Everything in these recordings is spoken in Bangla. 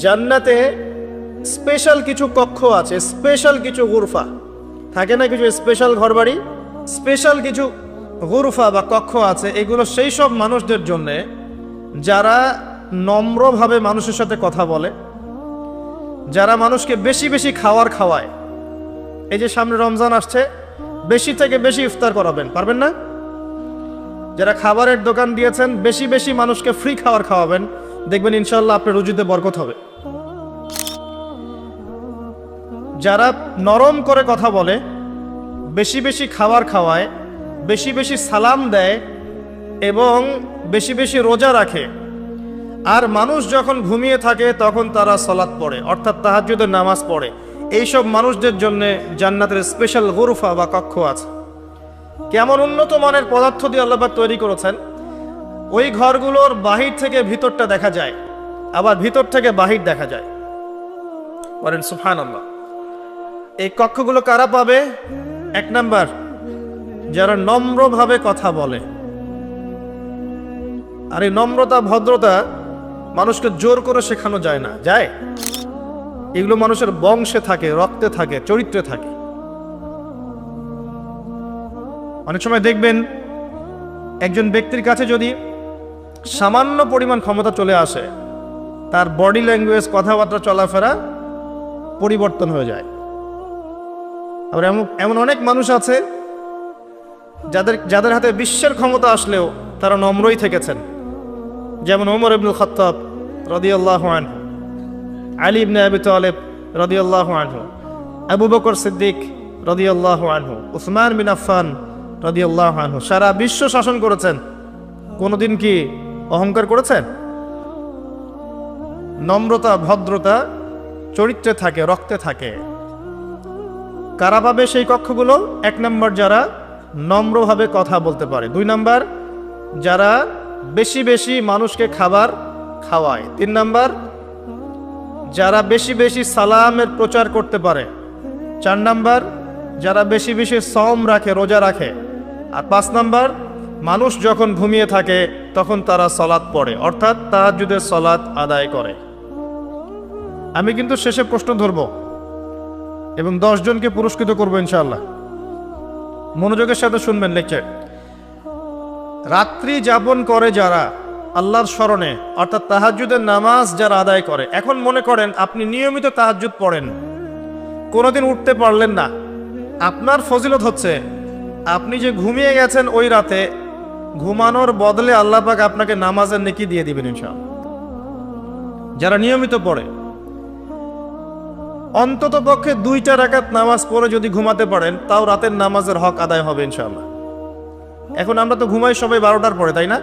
জান্নাতে স্পেশাল কিছু কক্ষ আছে, স্পেশাল কিছু গুরফা থাকে না, কিছু স্পেশাল ঘরবাড়ি, স্পেশাল কিছু গুরফা বা কক্ষ আছে। এগুলো সেই সব মানুষদের জন্যে যারা নম্রভাবে মানুষের সাথে কথা বলে, যারা মানুষকে বেশি বেশি খাওয়ায়। এই যে সামনে রমজান আসছে, বেশি থেকে বেশি ইফতার করাবেন, পারবেন না? যারা খাবারের দোকান দিয়েছেন, বেশি বেশি মানুষকে ফ্রি খাবার খাওয়াবেন, দেখবেন ইনশাল্লাহ আপনার রুজিতে বরকত হবে। যারা নরম করে কথা বলে, বেশি বেশি খাবার খাওয়ায়, বেশি বেশি সালাম দেয় এবং বেশি বেশি রোজা রাখে, আর মানুষ যখন ঘুমিয়ে থাকে তখন তারা সালাত পড়ে, অর্থাৎ তাহাজ্জুদের নামাজ পড়ে, এইসব মানুষদের জন্য জান্নাতের স্পেশাল গুরফা বা কক্ষ আছে। কেমন উন্নত মানের পদার্থ দিয়ে আল্লাহ পাক তৈরি করেছেন! ওই ঘরগুলোর বাহির থেকে ভিতরটা দেখা যায়, আবার ভিতর থেকে বাহির দেখা যায়। বলেন সুবহানাল্লাহ। এই কক্ষগুলো কারা পাবে? এক নাম্বার, যারা নম্রভাবে কথা বলে। আর এই নম্রতা ভদ্রতা মানুষকে জোর করে শেখানো যায় না, যায়? এগুলো মানুষের বংশে থাকে, রক্তে থাকে, চরিত্রে থাকে। অনেক সময় দেখবেন একজন ব্যক্তির কাছে যদি সামান্য পরিমাণ ক্ষমতা চলে আসে, তার বডি ল্যাঙ্গুয়েজ, কথাবার্তা, চলাফেরা পরিবর্তন হয়ে যায়। আবার এমন অনেক মানুষ আছে যাদের হাতে বিশ্বের ক্ষমতা আসলেও তারা নম্রই থেকেছেন। যেমন ওমর ইবনুল খাত্তাব রাদিয়াল্লাহু আনহু, আলী ইবনে আবি তালেব রাদিয়াল্লাহু আনহু, আবু বকর সিদ্দিক রাদিয়াল্লাহু আনহু, উসমান বিন আফফান রাদিয়াল্লাহু আনহু। সারা বিশ্ব শাসন করেছেন, কোনোদিন কি অহংকার করেছেন? নম্রতা ভদ্রতা চরিত্রে থাকে, রক্তে থাকে। কারা পাবে সেই কক্ষগুলো? এক নম্বর, যারা নম্রভাবে কথা বলতে পারে। দুই নম্বর, যারা বেশি বেশি মানুষকে খাবার খাওয়ায়। তিন নম্বর, যারা বেশি বেশি সালামের প্রচার করতে পারে। চার নম্বর, যারা বেশি বেশি সওম রাখে, রোজা রাখে। আর পাঁচ নম্বর, মানুষ যখন ঘুমিয়ে থাকে তখন তারা সালাত পড়ে, অর্থাৎ তাহাজ্জুদের সালাত আদায় করে। আমি কিন্তু শেষে প্রশ্ন ধরব এবং 10 জনকে পুরস্কৃত করবো ইনশাআল্লাহ। মনোযোগের সাথে শুনবেন লেকচার। রাত্রি যাপন করে যারা আল্লাহর স্মরণে, অর্থাৎ তাহাজ্জুদের নামাজ যারা আদায় করে। এখন মনে করেন আপনি নিয়মিত তাহাজ্জুদ পড়েন, কোনোদিন উঠতে পারলেন না। আপনার ফজিলত হচ্ছে আপনি যে ঘুমিয়ে গেছেন ওই রাতে, ঘুমানোর বদলে আল্লাহ পাক আপনাকে নামাজের নেকি দিয়ে দিবেন ইনশাআল্লাহ। যারা নিয়মিত পড়ে, অন্তত পক্ষে 2টা রাকাত নামাজ পড়ে যদি ঘুমাতে পারেন, তাও রাতের নামাজের হক আদায় হবে ইনশাআল্লাহ। এখন আমরা তো ঘুমাই সবাই 12টার পরে, তাই না?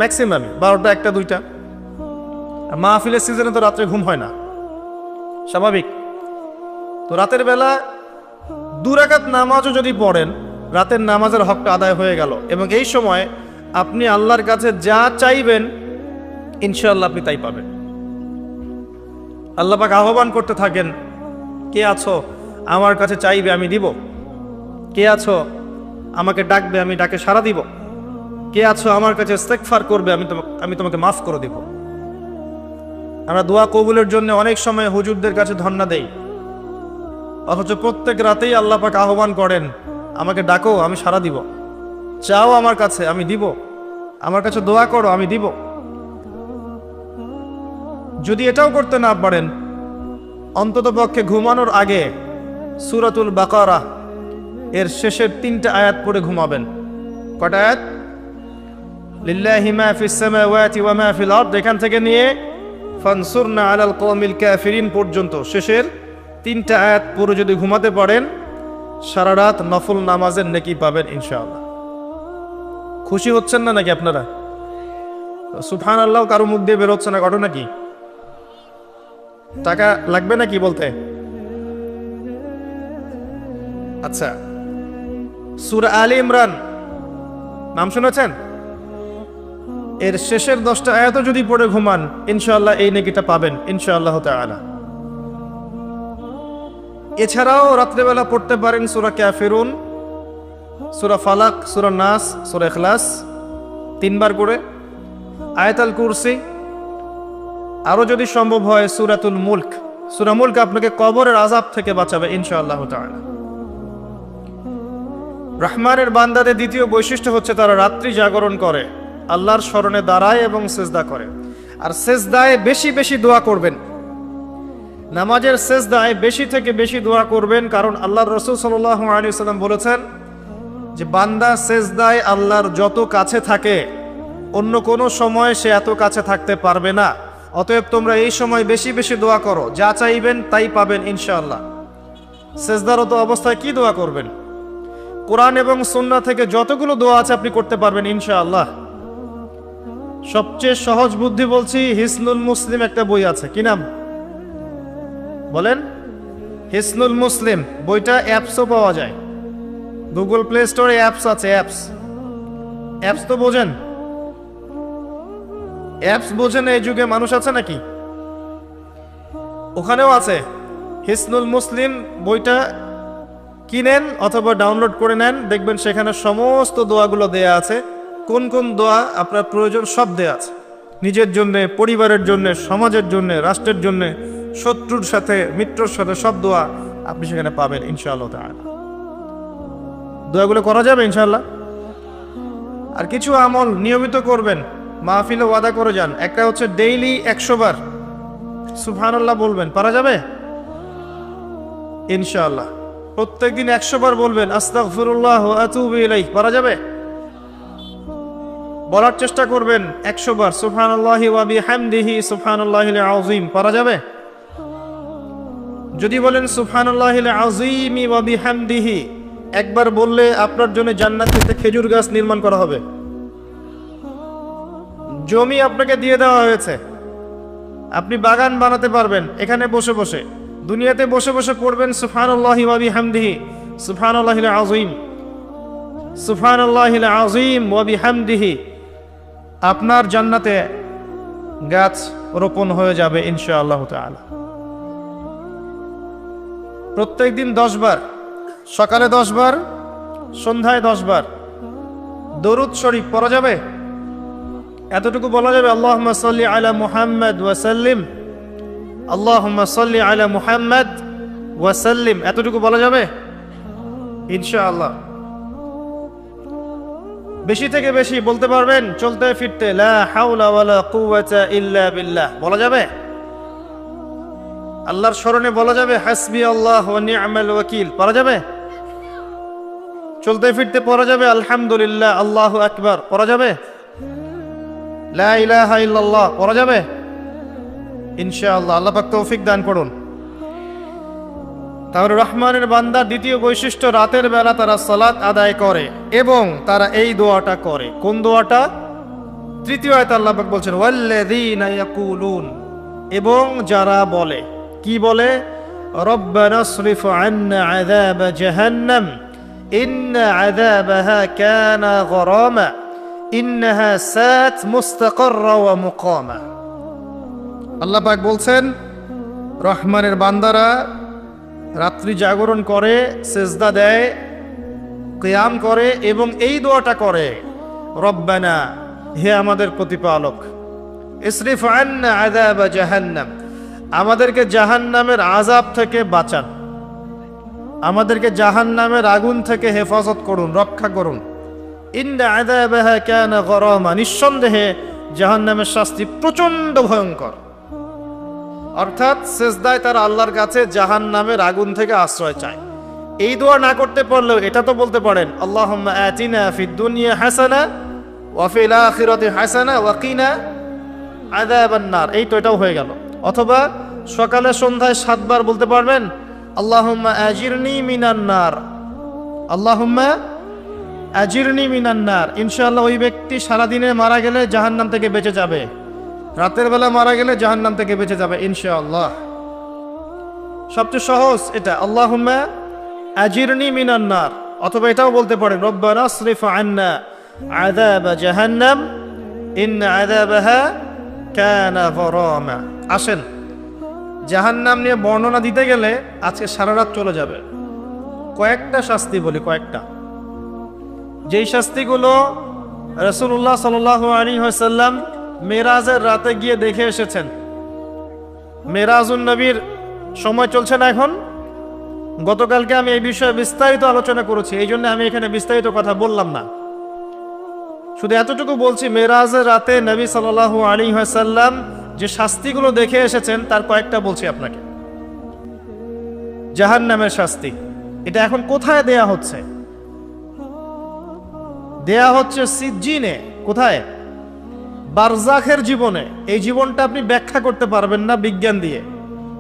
ম্যাক্সিমামই 12টা, 1টা, 2টা। মাহফিলের সিজনে তো রাত্রে ঘুম হয় না, স্বাভাবিক। তো রাতের বেলা 2 রাকাত নামাজও যদি পড়েন, রাতের নামাজের হকটা আদায় হয়ে গেল। এবং এই সময় আপনি আল্লাহর কাছে যা চাইবেন ইনশাআল্লাহ আপনি তাই পাবেন। আল্লাহ পাক আহ্বান করতে থাকেন, কে আছো আমার কাছে চাইবে আমি দিব? কে আছো আমাকে ডাকবে আমি ডাকে সাড়া দিব? কে আছো আমার কাছে ইস্তেগফার করবে আমি তোমাকে মাফ করে দিব? আমরা দোয়া কবুলের জন্য অনেক সময় হুজুরদের কাছে ধন্না দেই, অথচ প্রত্যেক রাতেই আল্লাহ পাক আহ্বান করেন, আমাকে ডাকো আমি সাড়া দিব, চাও আমার কাছে আমি দিব, আমার কাছে দোয়া করো আমি দিব। যদি এটাও করতে না পারেন, অন্তত পক্ষে ঘুমানোর আগে সূরাতুল বাকারা এর শেষের 3টা আয়াত পড়ে ঘুমাবেন। কয়টা আয়াত? লিল্লাহি মা ফিস সামাওয়াতি ওয়া মা ফিল আরদ, এখান থেকে নিয়ে ফানসুরনা আলাল কওমিল কাফিরিন পর্যন্ত শেষের 3টা আয়াত পড়ে যদি ঘুমাতে পারেন, সারা রাত নফল নামাজের নেকি পাবেন ইনশাআল্লাহ। খুশি হচ্ছেন না নাকি আপনারা? সুবহানাল্লাহ কারো মুখ দিয়ে বের হচ্ছে না, ঘটনা কি? টাকা লাগবে নাকি বলতে? আচ্ছা, সূরা আলে ইমরান নাম শুনেছেন? এর শেষের 10টা আয়াতও যদি পড়ে ঘুমান ইনশাআল্লাহ এই নেকিটা পাবেন ইনশাআল্লাহ তাআলা। এছাড়াও রাত্রেবেলা পড়তে পারেন সূরা কাফিরুন, সূরা ফালাক, সূরা নাস, সূরা ইখলাস 3 বার করে, আয়াতুল কুরসি আরও যদি সম্ভব হয় সূরাতুল মুলক। সূরা মুলক আপনাকে কবরের আযাব থেকে বাঁচাবে ইনশাআল্লাহ তাআলা। রহমানের বান্দাদের দ্বিতীয় বৈশিষ্ট্য হচ্ছে তারা রাত্রি জাগরণ করে, আল্লাহর স্মরণে দাঁড়ায় এবং সিজদা করে। আর সিজদায় বেশি বেশি দোয়া করবেন, নামাজের সিজদায় বেশি থেকে বেশি দোয়া করবেন, কারণ আল্লাহর রাসূল সাল্লাল্লাহু আলাইহি ওয়াসাল্লাম বলেছেন যে বান্দা সিজদায় আল্লাহর যত কাছে থাকে অন্য কোনো সময় সে এত কাছে থাকতে পারবে না। অতএব তোমরা এই সময় বেশি বেশি দোয়া করো, যা চাইবেন তাই পাবেন ইনশাআল্লাহ। সিজদারত অবস্থায় কি দোয়া করবেন? কোরআন এবং সুন্নাহ থেকে যতগুলো দোয়া আছে আপনি করতে পারবেন ইনশাআল্লাহ। সবচেয়ে সহজ বুদ্ধি বলছি, হিসনুল মুসলিম একটা বই আছে, কি নাম বলেন? হিসনুল মুসলিম বইটা অ্যাপসও পাওয়া যায়, গুগল প্লে স্টোরে অ্যাপস আছে। অ্যাপস তো বোঝেন? অ্যাপস বোঝেন এই যুগে মানুষ আছে নাকি? ওখানেও আছে হিসনুল মুসলিম বইটা, কিনেন অথবা ডাউনলোড করে নেন, দেখবেন সেখানে সমস্ত দোয়াগুলো দেয়া আছে। কোন কোন দোয়া আপনার প্রয়োজন সব দেয়া আছে, নিজের জন্যে, পরিবারের জন্যে, সমাজের জন্যে, রাষ্ট্রের জন্যে, শত্রুর সাথে, মিত্রর সাথে, সব দোয়া আপনি সেখানে পাবেন ইনশাআল্লাহ তাআলা। দোয়াগুলো করা যাবে ইনশাআল্লাহ। আর কিছু আমল নিয়মিত করবেন, মাহফিলে ওয়াদা করে যান। একটা হচ্ছে ডেইলি 100 বার সুবহানাল্লাহ বলবেন, পারা যাবে ইনশাআল্লাহ। প্রত্যেকদিন 100 বার বলবেন আস্তাগফিরুল্লাহ ওয়া আতুবু ইলাইহি, পারা যাবে? বলার চেষ্টা করবেন 100 বার সুবহানাল্লাহি ওয়া বিহামদিহি সুবহানাল্লাহিল আযীম, পারা যাবে? যদি বলেন সুবহানাল্লাহিল আযীম ওয়া বিহামদিহি, একবার বললে আপনার জন্য জান্নাতে খেজুর গাছ নির্মাণ করা হবে। জমি আপনাকে দিয়ে দেওয়া হয়েছে, আপনি বাগান বানাতে পারবেন এখানে বসে বসে। দুনিয়াতে বসে বসে পড়বেন সুবহানাল্লাহি ওয়া বিহামদিহি সুবহানাল্লাহিল আযীম, সুবহানাল্লাহিল আযীম ওয়া বিহামদিহি, আপনার জান্নাতে গাছ রোপণ হয়ে যাবে ইনশাআল্লাহ তাআলা। প্রত্যেকদিন 10 বার, সকালে 10 বার, সন্ধ্যায় 10 বার দরুদ শরীফ পড়া যাবে। এতটুকু বলা যাবে আল্লাহুম্মা সাল্লি আলা মুহাম্মাদ ওয়া সাল্লিম, আল্লাহুম্মা সাল্লি আলা মুহাম্মাদ ওয়া সাল্লিম, এতটুকু বলা যাবে ইনশাআল্লাহ। বেশি থেকে বেশি বলতে পারবেন চলতে ফিরতে, লা হাওলা ওয়ালা কুওয়াতা ইল্লা বিল্লাহ বলা যাবে। আল্লাহর স্মরণে বলা যাবে হাসবি আল্লাহ ওয়া নি'মাল ওয়াকিল, পারা যাবে। চলতে ফিরতে পড়া যাবে আলহামদুলিল্লাহ, আল্লাহু আকবার পড়া যাবে, লা ইলাহা ইল্লাল্লাহ পড়া যাবে ইনশাআল্লাহ। আল্লাহ পাক তৌফিক দান করুন। তাহলে রহমানের বান্দার দ্বিতীয় বৈশিষ্ট্য, রাতের বেলা তারা সালাত আদায় করে এবং তারা এই দোয়াটা করে। কোন দোয়াটা? তৃতীয় আয়াতে আল্লাহ পাক বলছেন ওয়াল্লাযীনা ইয়াকুলুন, এবং যারা বলে, কি বলে? রব্বানা সরিফ আন্না আযাব জাহান্নাম ইন্না আযাবাহা কানা গরামা ইন্নাহা সাত মুস্তাকাররা ওয়া মুকামা। আল্লাহ পাক বলছেন রহমানের বান্দারা রাত্রি জাগরণ করে, সিজদা দেয়, কিয়াম করে এবং এই দোয়াটা করে, রব্বানা, হে আমাদের প্রতিপালক, ইসরিফ আন্না আযাব জাহান্নাম, আমাদেরকে জাহান্নামের আযাব থেকে বাঁচান, আমাদেরকে জাহান্নামের আগুন থেকে হেফাজত করুন, রক্ষা করুন। ইন্না আযাবাহা কানা গরামা, নিঃসন্দেহে জাহান্নামের শাস্তি প্রচন্ড ভয়ঙ্কর। অর্থাৎ সিজদায় তারা আল্লাহর কাছে জাহান্নামের আগুন থেকে আশ্রয় চায়। এই দোয়া না করতে পারলেও এটা তো বলতে পারেন আল্লাহুম্মা আতিনা ফিদ দুনিয়া হাসানা ওয়া ফিল আখিরাতি হাসানা ওয়া কিনা আযাবান নার, এই তো এটাও হয়ে গেল। অথবা সকালে সন্ধ্যায় 7 বার বলতে পারবেন আল্লাহুম্মা আজিরনি মিনান নার, আল্লাহুম্মা আজিরনি মিনান নার। ইনশাআল্লাহ ওই ব্যক্তি সারাদিনে মারা গেলে জাহান্নাম থেকে বেঁচে যাবে, রাতের বেলা মারা গেলে জাহান্নাম থেকে বেঁচে যাবে ইনশাআল্লাহ। সবচেয়ে সহজ এটা, আল্লাহুম্মা আজিরনি মিনান নার। অথবা এটাও বলতে পারেন রব্বানা সরিফ আন্না আযাব জাহান্নাম ইন্না আযাবাহা কানা গরামা। আসেন, জাহান্নাম নিয়ে বর্ণনা দিতে গেলে আজকে সারা রাত চলে যাবে। কয়েকটা শাস্তি বলি, কয়েকটা, যেই শাস্তিগুলো রাসূলুল্লাহ সাল্লাল্লাহু আলাইহি ওয়াসাল্লাম মেরাজের রাতে গিয়ে দেখে এসেছেন। মেরাজুন নবীর সময় চলছে না এখন। গতকালকে আমি এই বিষয়ে বিস্তারিত আলোচনা করেছি, এই জন্য আমি এখানে বিস্তারিত কথা বললাম না। শুধু এতটুকু বলছি, মেরাজের রাতে নবী সাল্লাল্লাহু আলাইহি ওয়াসাল্লাম যে শাস্তিগুলো দেখে এসেছেন তার কয়েকটা বলছি আপনাকে। জাহান্নামের শাস্তি, এটা এখন কোথায় দেয়া হচ্ছে? দেয়া হচ্ছে সিজ্জিনে। কোথায়? বারজাখের জীবনে। এই জীবনটা আপনি ব্যাখ্যা করতে পারবেন না বিজ্ঞান দিয়ে,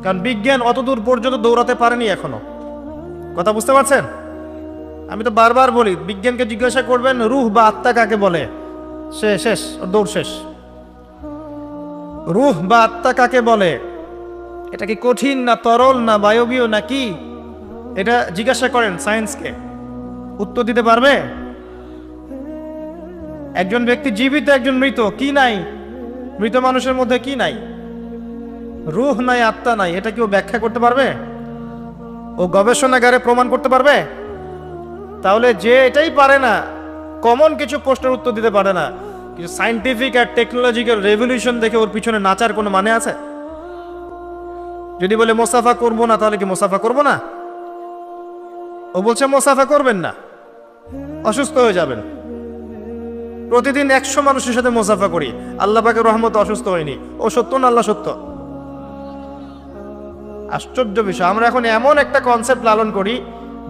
কারণ বিজ্ঞান অতদূর পর্যন্ত দৌড়াতে পারেনি এখনো। কথা বুঝতে পারছেন? আমি তো বারবার বলি, বিজ্ঞানকে জিজ্ঞাসা করবেন রূহ বা আত্মা কাকে বলে, শেষ, ওর দৌড় শেষ। রূহ বা আত্মা কাকে বলে, এটা কি কঠিন না তরল না বায়বীয় না কি, এটা জিজ্ঞাসা করেন সায়েন্সকে, উত্তর দিতে পারবে? একজন ব্যক্তি জীবিত, একজন মৃত, কি নাই মৃত মানুষের মধ্যে? কি নাই? রূহ নাই, আত্মা নাই, এটা কেউ ব্যাখ্যা করতে পারবে? ও গবেষণাগারে প্রমাণ করতে পারবে? তাহলে যে এটাই পারে না, কমন কিছু প্রশ্নের উত্তর দিতে পারে না, কিছু সায়েন্টিফিক আর টেকনোলজিক্যাল রেভলিউশন দেখে ওর পিছনে নাচার কোনো মানে আছে? যদি বলে মোসাফা করবো না, তাহলে কি মোসাফা করবো না? ও বলছে মোসাফা করবেন না, অসুস্থ হয়ে যাবেন। প্রতিদিন 100 মানুষের সাথে মোসাফা করি, আল্লাহ পাকের রহমত অসুস্থ হয়নি। ও সত্য না আল্লাহ সত্য? আশ্চর্য বিষয়, আমরা এখন এমন একটা কনসেপ্ট লালন করি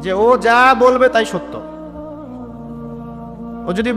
যে ও যা বলবে তাই সত্য। ও যদি